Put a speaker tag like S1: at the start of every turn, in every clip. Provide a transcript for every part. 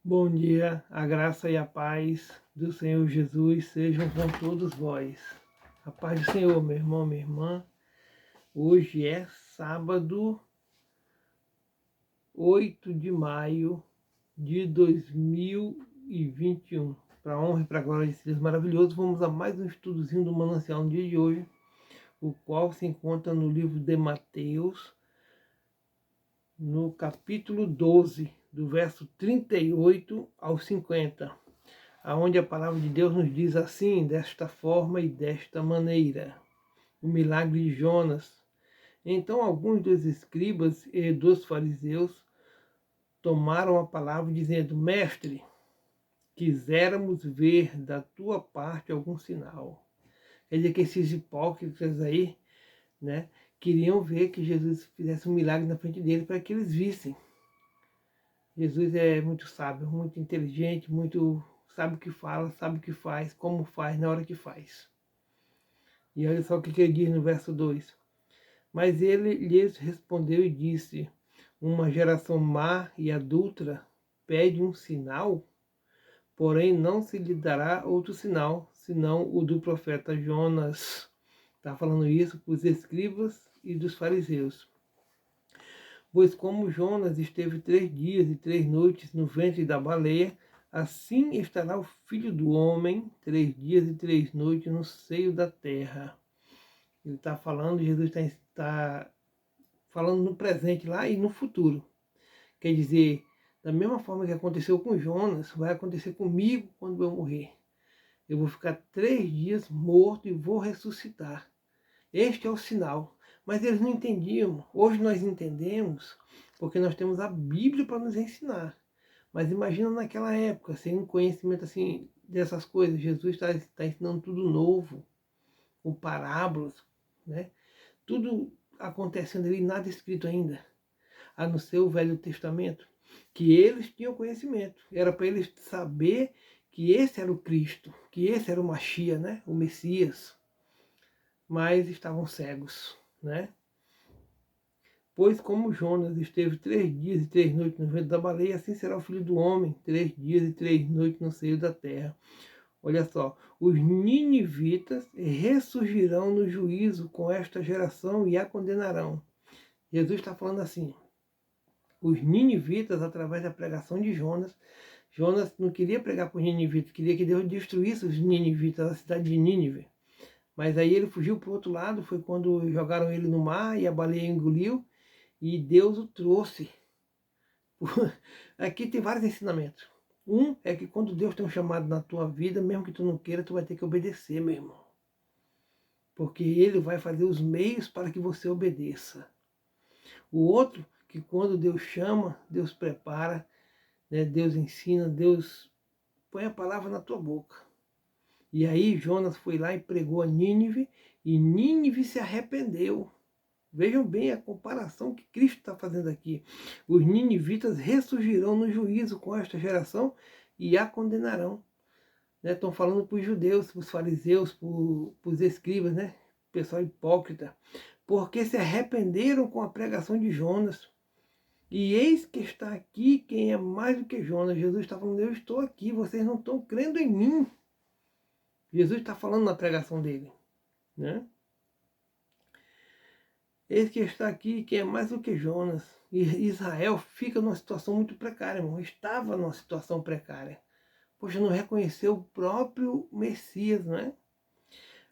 S1: Bom dia, a graça e a paz do Senhor Jesus sejam com todos vós. A paz do Senhor, meu irmão, minha irmã. Hoje é sábado, 8 de maio de 2021. Para a honra e para a glória de Deus maravilhoso, vamos a mais um estudozinho do Manancial no dia de hoje, o qual se encontra no livro de Mateus, no capítulo 12, do verso 38 ao 50. Aonde a palavra de Deus nos diz assim, desta forma e desta maneira. O milagre de Jonas. Então alguns dos escribas e dos fariseus tomaram a palavra dizendo: Mestre, quiséramos ver da tua parte algum sinal. Quer dizer que esses hipócritas aí, né, queriam ver que Jesus fizesse um milagre na frente deles para que eles vissem. Jesus é muito sábio, muito inteligente, muito sabe o que fala, sabe o que faz, como faz, na hora que faz. E olha só o que ele diz no verso 2. Mas ele lhes respondeu e disse: Uma geração má e adúltera pede um sinal, porém não se lhe dará outro sinal, senão o do profeta Jonas. Está falando isso para os escribas e dos fariseus. Pois como Jonas esteve 3 dias e 3 noites no ventre da baleia, assim estará o Filho do Homem 3 dias e 3 noites no seio da terra. Ele está falando, Jesus está falando no presente lá e no futuro. Quer dizer, da mesma forma que aconteceu com Jonas, vai acontecer comigo quando eu morrer. Eu vou ficar 3 dias morto e vou ressuscitar. Este é o sinal. Mas eles não entendiam. Hoje nós entendemos, porque nós temos a Bíblia para nos ensinar. Mas imagina naquela época, sem um conhecimento assim dessas coisas. Jesus está ensinando tudo novo, com parábolas, né? Tudo acontecendo ali, nada escrito ainda, a não ser o Velho Testamento, que eles tinham conhecimento. Era para eles saber que esse era o Cristo, que esse era o Machia, né? O Messias. Mas estavam cegos, né? Pois como Jonas esteve 3 dias e 3 noites no ventre da baleia, assim será o Filho do Homem, 3 dias e 3 noites no seio da terra. Olha só, os ninivitas ressurgirão no juízo com esta geração e a condenarão. Jesus está falando assim, os ninivitas, através da pregação de Jonas, Jonas não queria pregar para os ninivitas, queria que Deus destruísse os ninivitas, a cidade de Nínive. Mas aí ele fugiu para o outro lado, foi quando jogaram ele no mar e a baleia engoliu, e Deus o trouxe. Aqui tem vários ensinamentos. Um é que quando Deus tem um chamado na tua vida, mesmo que tu não queira, tu vai ter que obedecer, meu irmão. Porque Ele vai fazer os meios para que você obedeça. O outro, que quando Deus chama, Deus prepara, né? Deus ensina, Deus põe a palavra na tua boca. E aí Jonas foi lá e pregou a Nínive, e Nínive se arrependeu. Vejam bem a comparação que Cristo está fazendo aqui. Os ninivitas ressurgirão no juízo com esta geração e a condenarão. Estão falando para os judeus, para os fariseus, para os escribas, né? Pessoal hipócrita. Porque se arrependeram com a pregação de Jonas. E eis que está aqui quem é mais do que Jonas. Jesus está falando, eu estou aqui, vocês não estão crendo em mim. Jesus está falando na pregação dele, né? Eis que está aqui, que é mais do que Jonas. E Israel fica numa situação muito precária, irmão. Estava numa situação precária. Poxa, não reconheceu o próprio Messias, né?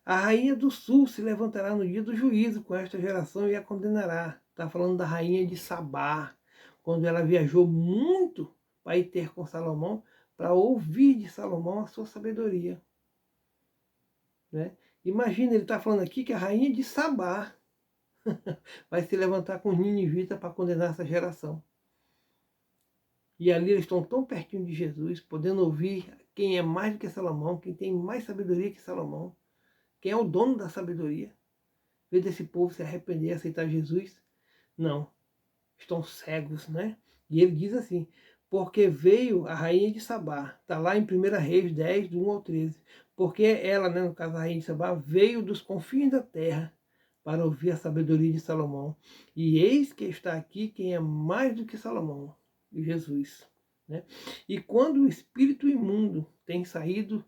S1: A rainha do sul se levantará no dia do juízo com esta geração e a condenará. Está falando da rainha de Sabá, quando ela viajou muito para ir ter com Salomão, para ouvir de Salomão a sua sabedoria. Né? Imagina, ele está falando aqui que a rainha de Sabá vai se levantar com os ninivitas para condenar essa geração. E ali eles estão tão pertinho de Jesus, podendo ouvir quem é mais do que Salomão, quem tem mais sabedoria que Salomão, quem é o dono da sabedoria. Em vez desse povo se arrepender e aceitar Jesus, não, estão cegos, né? E ele diz assim, porque veio a rainha de Sabá, está lá em 1 Reis 10, do 1 ao 13, porque ela, né, no caso a rainha de Sabá, veio dos confins da terra, para ouvir a sabedoria de Salomão. E eis que está aqui quem é mais do que Salomão, Jesus. né? E quando o espírito imundo tem saído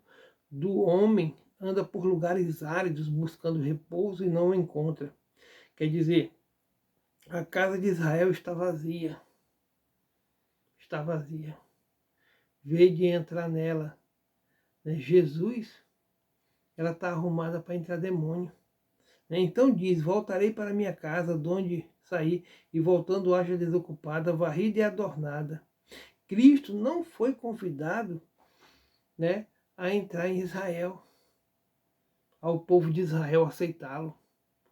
S1: do homem, anda por lugares áridos buscando repouso e não o encontra. Quer dizer, a casa de Israel está vazia. Está vazia. Veio de entrar nela, né? Jesus, ela está arrumada para entrar demônio. Né? Então diz, voltarei para minha casa, de onde saí, e voltando haja desocupada, varrida e adornada. Cristo não foi convidado, né, a entrar em Israel, ao povo de Israel aceitá-lo.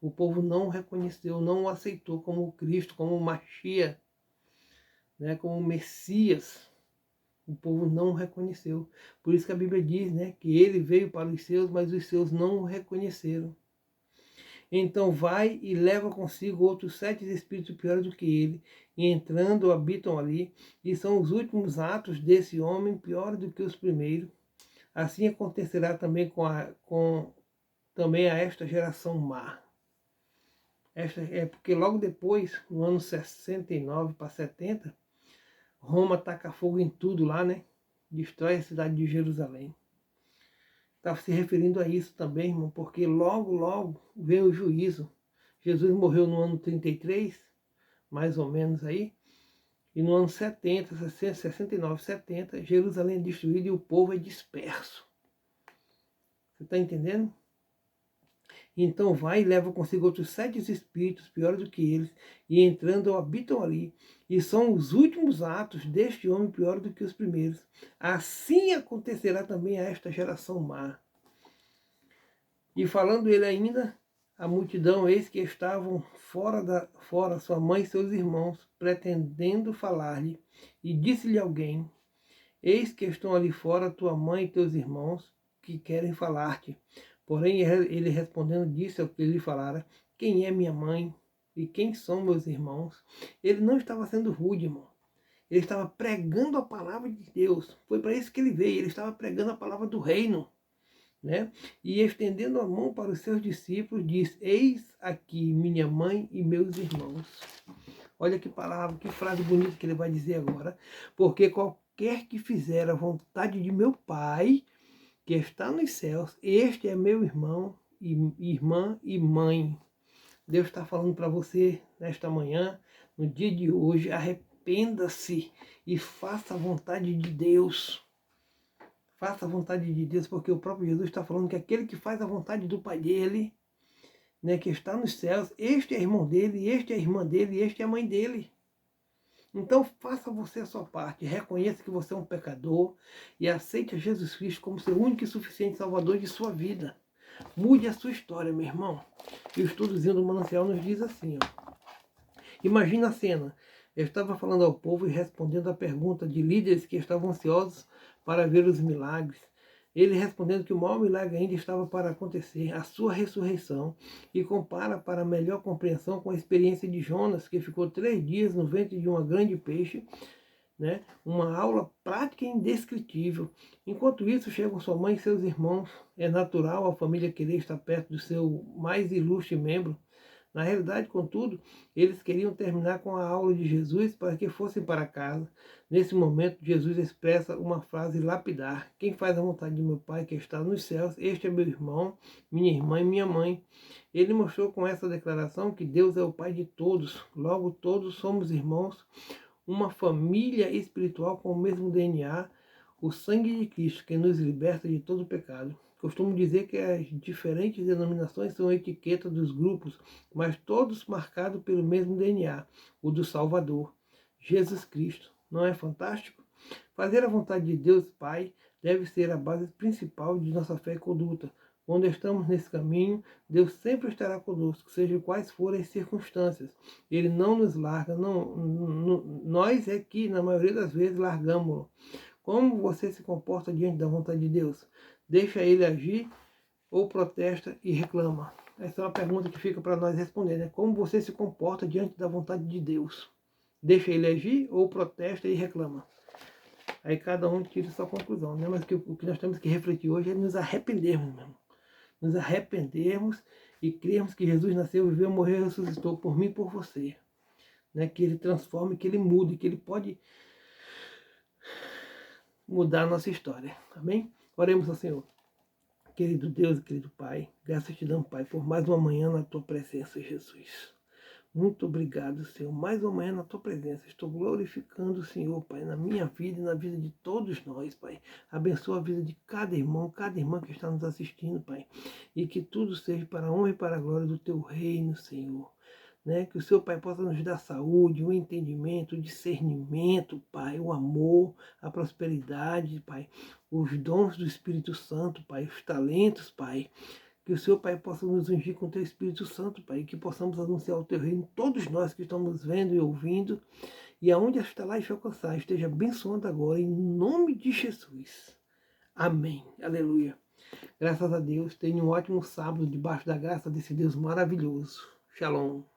S1: O povo não o reconheceu, não o aceitou como Cristo, como Machia, né, como Messias. O povo não o reconheceu. Por isso que a Bíblia diz, né, que ele veio para os seus, mas os seus não o reconheceram. Então vai e leva consigo outros 7 espíritos piores do que ele, e entrando habitam ali, e são os últimos atos desse homem piores do que os primeiros. Assim acontecerá também também a esta geração má. Esta é porque logo depois, no ano 69 para 70, Roma taca fogo em tudo lá, né? Destrói a cidade de Jerusalém. Estava se referindo a isso também, irmão, porque logo vem o juízo. Jesus morreu no ano 33, mais ou menos aí, e no ano 70, 69, 70, Jerusalém é destruída e o povo é disperso. Você está entendendo? Então vai e leva consigo outros 7 espíritos, piores do que eles, e entrando habitam ali. E são os últimos atos deste homem piores do que os primeiros. Assim acontecerá também a esta geração má. E falando ele ainda, a multidão, eis que estavam fora sua mãe e seus irmãos, pretendendo falar-lhe. E disse-lhe alguém, eis que estão ali fora tua mãe e teus irmãos, que querem falar-te. Porém, ele respondendo, disse ao que lhe falara, quem é minha mãe e quem são meus irmãos? Ele não estava sendo rude, irmão. Ele estava pregando a palavra de Deus. Foi para isso que ele veio. Ele estava pregando a palavra do reino, né? E estendendo a mão para os seus discípulos, diz, eis aqui minha mãe e meus irmãos. Olha que palavra, que frase bonita que ele vai dizer agora. Porque qualquer que fizer a vontade de meu Pai, que está nos céus, este é meu irmão, e irmã e mãe. Deus está falando para você nesta manhã, no dia de hoje, arrependa-se e faça a vontade de Deus. Faça a vontade de Deus, porque o próprio Jesus está falando que aquele que faz a vontade do Pai dele, né, que está nos céus, este é irmão dele, este é a irmã dele, este é a mãe dele. Então faça você a sua parte, reconheça que você é um pecador e aceite a Jesus Cristo como seu único e suficiente Salvador de sua vida. Mude a sua história, meu irmão. E o estudozinho do Manancial nos diz assim, ó. Imagina a cena. Eu estava falando ao povo e respondendo a pergunta de líderes que estavam ansiosos para ver os milagres. Ele respondendo que o maior milagre ainda estava para acontecer, a sua ressurreição, e compara para melhor compreensão com a experiência de Jonas, que ficou 3 dias no ventre de uma grande peixe, né? Uma aula prática e indescritível. Enquanto isso, chegam sua mãe e seus irmãos. É natural a família querer estar perto do seu mais ilustre membro. Na realidade, contudo, eles queriam terminar com a aula de Jesus para que fossem para casa. Nesse momento, Jesus expressa uma frase lapidar. Quem faz a vontade de meu Pai que está nos céus, este é meu irmão, minha irmã e minha mãe. Ele mostrou com essa declaração que Deus é o Pai de todos. Logo, todos somos irmãos, uma família espiritual com o mesmo DNA, o sangue de Cristo, que nos liberta de todo pecado. Costumo dizer que as diferentes denominações são etiquetas dos grupos, mas todos marcados pelo mesmo DNA, o do Salvador, Jesus Cristo. Não é fantástico? Fazer a vontade de Deus Pai deve ser a base principal de nossa fé e conduta. Quando estamos nesse caminho, Deus sempre estará conosco, seja quais forem as circunstâncias. Ele não nos larga, nós é que, na maioria das vezes, largamos-lo. Como você se comporta diante da vontade de Deus? Deixa ele agir ou protesta e reclama? Essa é uma pergunta que fica para nós responder, né? Como você se comporta diante da vontade de Deus? Deixa ele agir ou protesta e reclama? Aí cada um tira sua conclusão, né? Mas o que nós temos que refletir hoje é nos arrependermos, meu irmão. Nos arrependermos e crermos que Jesus nasceu, viveu, morreu e ressuscitou por mim e por você. Né? Que ele transforme, que ele mude, que ele pode mudar a nossa história. Amém? Oremos ao Senhor. Querido Deus e querido Pai, graças te damos, Pai, por mais uma manhã na tua presença, Jesus. Muito obrigado, Senhor. Mais uma manhã na tua presença. Estou glorificando o Senhor, Pai, na minha vida e na vida de todos nós, Pai. Abençoa a vida de cada irmão que está nos assistindo, Pai. E que tudo seja para a honra e para a glória do teu reino, Senhor. Né? Que o Seu Pai possa nos dar saúde, o entendimento, o discernimento, Pai, o amor, a prosperidade, Pai, os dons do Espírito Santo, Pai, os talentos, Pai. Que o Seu Pai possa nos ungir com o Teu Espírito Santo, Pai, e que possamos anunciar o Teu reino, todos nós que estamos vendo e ouvindo, e aonde esta live alcançar, esteja abençoando agora, em nome de Jesus. Amém. Aleluia. Graças a Deus, tenha um ótimo sábado debaixo da graça desse Deus maravilhoso. Shalom.